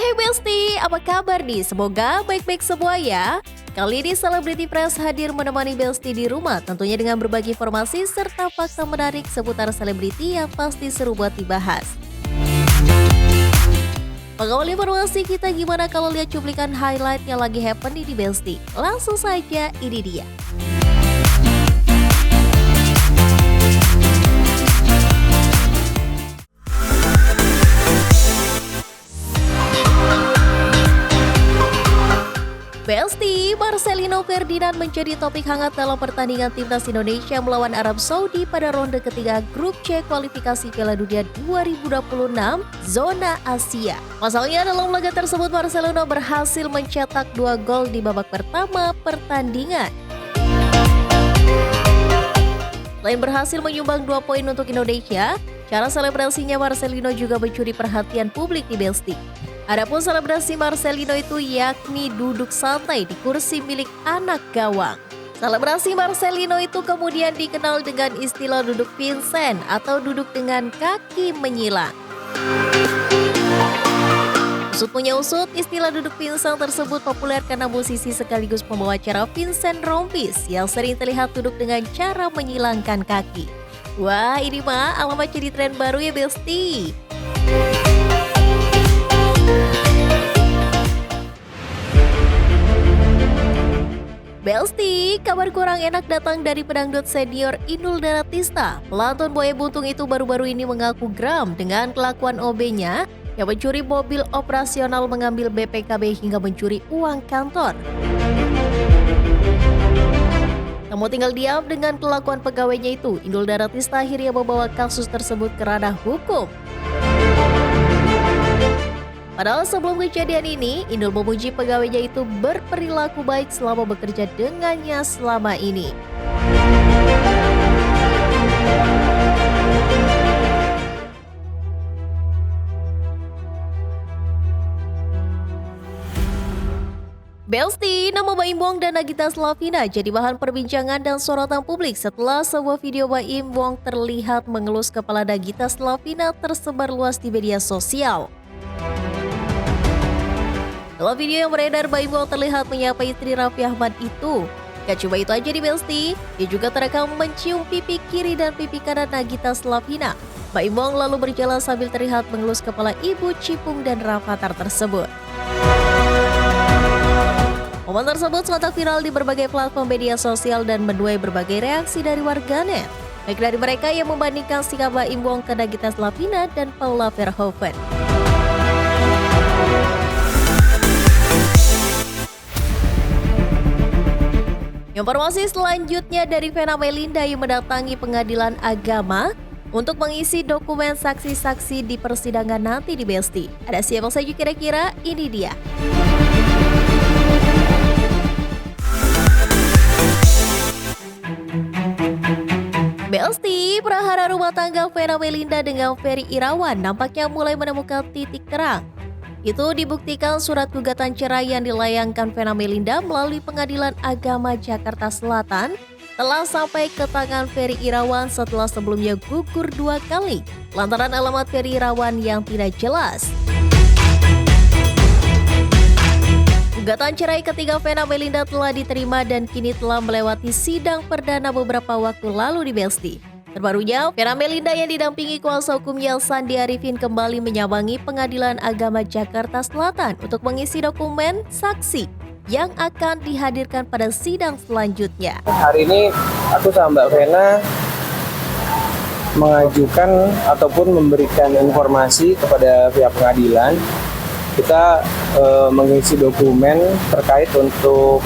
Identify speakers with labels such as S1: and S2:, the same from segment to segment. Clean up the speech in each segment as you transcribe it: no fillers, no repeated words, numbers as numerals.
S1: Hai Besti, apa kabar nih? Semoga baik-baik semua ya. Kali ini Celebrity Press hadir menemani Besti di rumah, tentunya dengan berbagi informasi serta fakta menarik seputar selebriti yang pasti seru buat dibahas. Pengawal informasi kita, gimana kalau lihat cuplikan highlight yang lagi happening di Besti? Langsung saja, ini dia. Besti, Marcelino Ferdinand menjadi topik hangat dalam pertandingan timnas Indonesia melawan Arab Saudi pada ronde ketiga grup C kualifikasi Piala Dunia 2026 zona Asia. Pasalnya dalam laga tersebut Marcelino berhasil mencetak 2 gol di babak pertama pertandingan. Selain berhasil menyumbang 2 poin untuk Indonesia, cara selebrasinya Marcelino juga mencuri perhatian publik di Besti. Adapun selebrasi Marcelino itu yakni duduk santai di kursi milik anak gawang. Selebrasi Marcelino itu kemudian dikenal dengan istilah duduk Vincent atau duduk dengan kaki menyilang. Usut punya usut, istilah duduk Vincent tersebut populer karena musisi sekaligus pembawa acara Vincent Rompis yang sering terlihat duduk dengan cara menyilangkan kaki. Wah, ini mah alamat jadi tren baru ya Besti. Besti, kabar kurang enak datang dari pedangdut senior Inul Daratista. Pelantun Buaya Buntung itu baru-baru ini mengaku geram dengan kelakuan OB-nya yang mencuri mobil operasional, mengambil BPKB hingga mencuri uang kantor. Tak mau tinggal diam dengan kelakuan pegawainya itu, Inul Daratista akhirnya membawa kasus tersebut ke ranah hukum. Padahal sebelum kejadian ini, Inul memuji pegawainya itu berperilaku baik selama bekerja dengannya selama ini. Besti, nama Baim Wong dan Nagita Slavina jadi bahan perbincangan dan sorotan publik setelah sebuah video Baim Wong terlihat mengelus kepala Nagita Slavina tersebar luas di media sosial. Dalam video yang beredar, Baim Wong terlihat menyapa istri Raffi Ahmad itu. Gak cuma itu aja di Besti, dia juga terekam mencium pipi kiri dan pipi kanan Nagita Slavina. Baim Wong lalu berjalan sambil terlihat mengelus kepala ibu Cipung dan Rafathar tersebut. Momen tersebut sontak viral di berbagai platform media sosial dan menuai berbagai reaksi dari warganet. Baik dari mereka yang membandingkan sikap Baim Wong ke Nagita Slavina dan Paula Verhoeven. Informasi selanjutnya dari Vena Melinda yang mendatangi pengadilan agama untuk mengisi dokumen saksi-saksi di persidangan nanti di Besti. Ada siapa saja kira-kira? Ini dia. Besti, prahara rumah tangga Vena Melinda dengan Ferry Irawan nampaknya mulai menemukan titik terang. Itu dibuktikan surat gugatan cerai yang dilayangkan Vena Melinda melalui Pengadilan Agama Jakarta Selatan telah sampai ke tangan Ferry Irawan setelah sebelumnya gugur 2 kali lantaran alamat Ferry Irawan yang tidak jelas. Gugatan cerai ketiga Vena Melinda telah diterima dan kini telah melewati sidang perdana beberapa waktu lalu di Besti. Terbarunya, Vena Melinda yang didampingi kuasa hukumnya Sandi Arifin kembali menyambangi Pengadilan Agama Jakarta Selatan untuk mengisi dokumen saksi yang akan dihadirkan pada sidang selanjutnya.
S2: Hari ini aku sama Mbak Vena mengajukan ataupun memberikan informasi kepada pihak pengadilan. Kita mengisi dokumen terkait untuk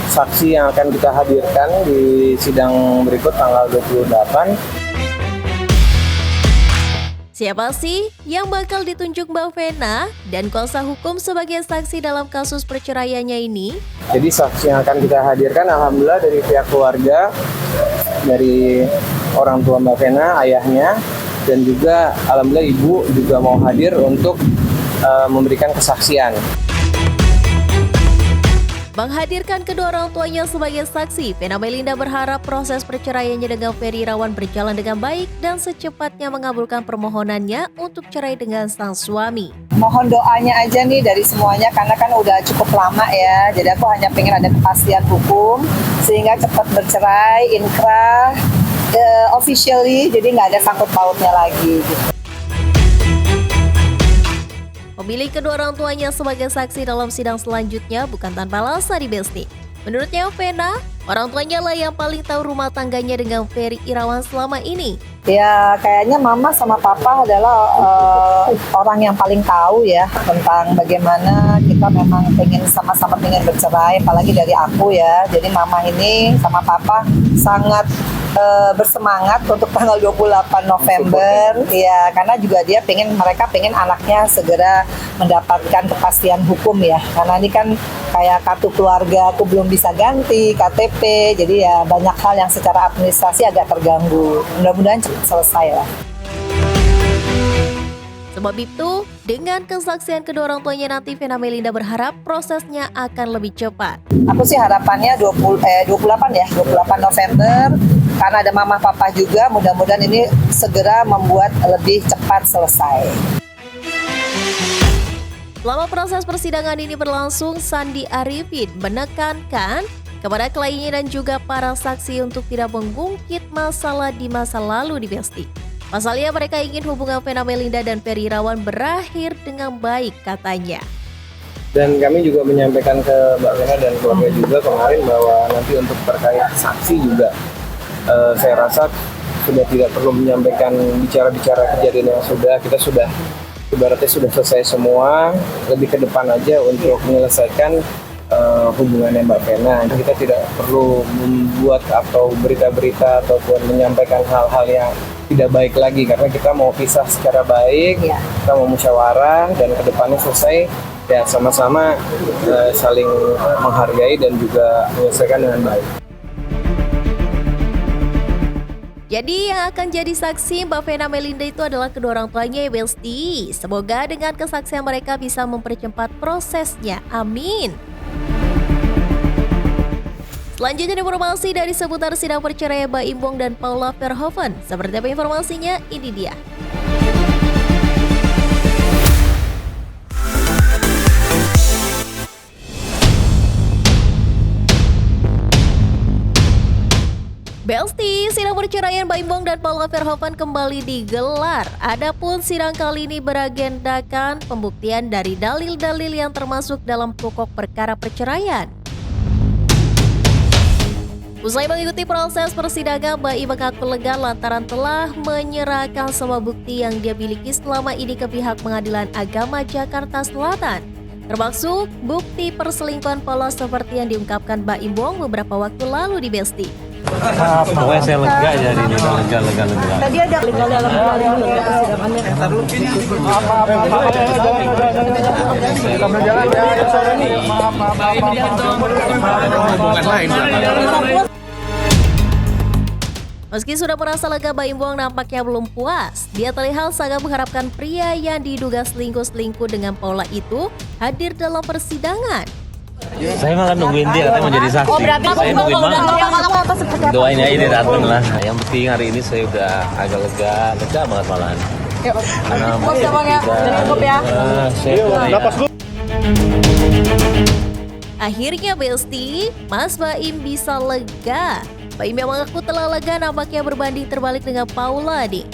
S2: saksi yang akan kita hadirkan di sidang berikut tanggal 28.
S1: Siapa sih yang bakal ditunjuk Mbak Vena dan kuasa hukum sebagai saksi dalam kasus perceraiannya ini?
S2: Jadi saksi yang akan kita hadirkan alhamdulillah dari pihak keluarga, dari orang tua Mbak Vena, ayahnya, dan juga alhamdulillah ibu juga mau hadir untuk memberikan kesaksian.
S1: Menghadirkan kedua orang tuanya sebagai saksi, Vena Melinda berharap proses perceraiannya dengan Ferry Irawan berjalan dengan baik dan secepatnya mengabulkan permohonannya untuk cerai dengan sang suami.
S3: Mohon doanya aja nih dari semuanya karena kan udah cukup lama ya. Jadi aku hanya pengen ada kepastian hukum sehingga cepat bercerai, inkrah, officially, jadi nggak ada sangkut pautnya lagi gitu.
S1: Memilih kedua orang tuanya sebagai saksi dalam sidang selanjutnya bukan tanpa alasan di Besti. Menurutnya Vena, orang tuanya lah yang paling tahu rumah tangganya dengan Ferry Irawan selama ini.
S3: Ya kayaknya mama sama papa adalah orang yang paling tahu ya tentang bagaimana kita memang sama-sama pengen bercerai, apalagi dari aku ya. Jadi mama ini sama papa sangat bersemangat untuk tanggal 28 November ya, karena juga mereka pengen anaknya segera mendapatkan kepastian hukum ya, karena ini kan kayak kartu keluarga aku belum bisa ganti, KTP, jadi ya banyak hal yang secara administrasi agak terganggu. Mudah-mudahan cepat selesai lah.
S1: Sebab itu, dengan kesaksian kedua orang tuanya nanti, Vena Melinda berharap prosesnya akan lebih cepat.
S3: Aku sih harapannya 28 November, karena ada mama papa juga, mudah-mudahan ini segera membuat lebih cepat selesai.
S1: Selama proses persidangan ini berlangsung, Sandi Arifin menekankan kepada kliennya dan juga para saksi untuk tidak mengungkit masalah di masa lalu di Besti. Pasalnya mereka ingin hubungan Vena Melinda dan Ferry Irawan berakhir dengan baik katanya.
S2: Dan kami juga menyampaikan ke Mbak Vena dan keluarga juga kemarin bahwa nanti untuk terkait saksi juga saya rasa sudah tidak perlu menyampaikan bicara-bicara kejadian yang kita sudah ibaratnya sudah selesai semua, lebih ke depan aja untuk menyelesaikan hubungannya Mbak Vena. Kita tidak perlu membuat atau berita-berita ataupun menyampaikan hal-hal yang tidak baik lagi, karena kita mau pisah secara baik, kita mau musyawarah dan kedepannya selesai ya sama-sama saling menghargai dan juga menyelesaikan dengan baik.
S1: Jadi yang akan jadi saksi Mbak Vena Melinda itu adalah kedua orang tuanya ya Besti. Semoga dengan kesaksian mereka bisa mempercepat prosesnya. Amin. Selanjutnya informasi dari seputar sidang perceraian Baim Wong dan Paula Verhoeven. Seperti apa informasinya? Ini dia. Besti, sidang perceraian Baim Wong dan Paula Verhoeven kembali digelar. Adapun sidang kali ini beragendakan pembuktian dari dalil-dalil yang termasuk dalam pokok perkara perceraian. Usai mengikuti proses persidangan, Baim mengaku lega lantaran telah menyerahkan semua bukti yang dia miliki selama ini ke pihak Pengadilan Agama Jakarta Selatan, termasuk bukti perselingkuhan Paula seperti yang diungkapkan Baim Wong beberapa waktu lalu di Besti.
S4: Pokoknya saya lega aja hari ini, lega.
S3: Tadi ada legal dalam
S1: Meski sudah merasa lega, Baim Wong nampaknya belum puas. Dia terlihat sangat mengharapkan pria yang diduga selingkuh dengan Paula itu hadir dalam persidangan.
S4: Saya malah nungguin dia katanya mau jadi saksi. Saya nungguin banget. Doain aja dia datang lah. Yang penting hari ini saya udah agak lega banget malahan. Karena
S1: Akhirnya Besti, Mas Baim bisa lega. Baim yang mengaku telah lega nampaknya berbanding terbalik dengan Paula nih.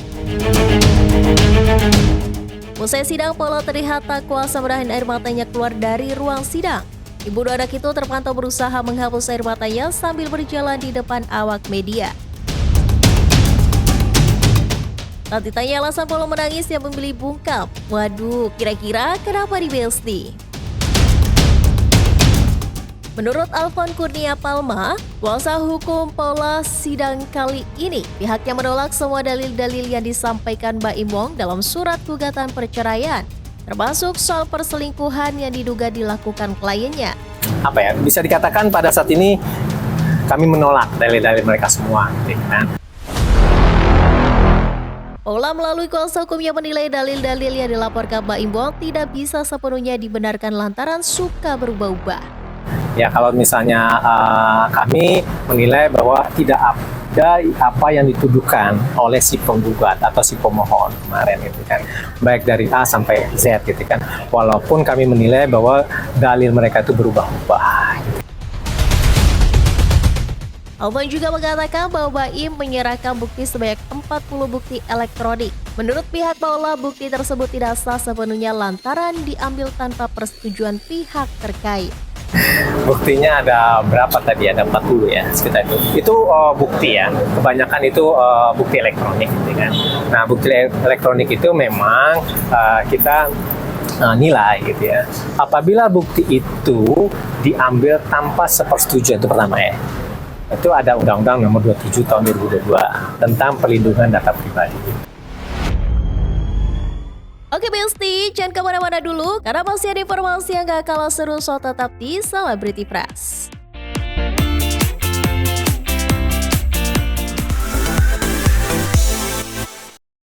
S1: Usai sidang, Paula terlihat tak kuasa menahan air matanya keluar dari ruang sidang. Ibu dua anak itu terpantau berusaha menghapus air matanya sambil berjalan di depan awak media. Saat ditanya alasan Paula menangis, yang memilih bungkam. Waduh, kira-kira kenapa di Besti? Menurut Alfon Kurnia Palma, kuasa hukum Paula sidang kali ini, pihaknya menolak semua dalil-dalil yang disampaikan Baim Wong dalam surat gugatan perceraian, termasuk soal perselingkuhan yang diduga dilakukan kliennya.
S5: Apa ya, bisa dikatakan pada saat ini kami menolak dalil-dalil mereka semua.
S1: Paula melalui kuasa hukumnya menilai dalil-dalil yang dilaporkan Baim Wong tidak bisa sepenuhnya dibenarkan lantaran suka berubah-ubah.
S5: Ya kalau misalnya kami menilai bahwa tidak ada apa yang dituduhkan oleh si penggugat atau si pemohon kemarin gitu kan, baik dari A sampai Z gitu kan, walaupun kami menilai bahwa dalil mereka itu berubah-ubah.
S1: Alfon juga mengatakan bahwa Baim menyerahkan bukti sebanyak 40 bukti elektronik. Menurut pihak Paula, bukti tersebut tidak sah sepenuhnya lantaran diambil tanpa persetujuan pihak terkait.
S5: Buktinya ada berapa tadi? Ada 40 ya, sekitar itu. Itu bukti ya, kebanyakan itu bukti elektronik gitu kan. Nah, bukti elektronik itu memang kita nilai gitu ya. Apabila bukti itu diambil tanpa sepersetujuan, itu pertama ya. Itu ada Undang-Undang Nomor 27 Tahun 2022 tentang perlindungan data pribadi.
S1: Oke Besti, jangan kemana-mana dulu karena masih ada informasi yang gak kalah seru, so tetap di Celebrity Press.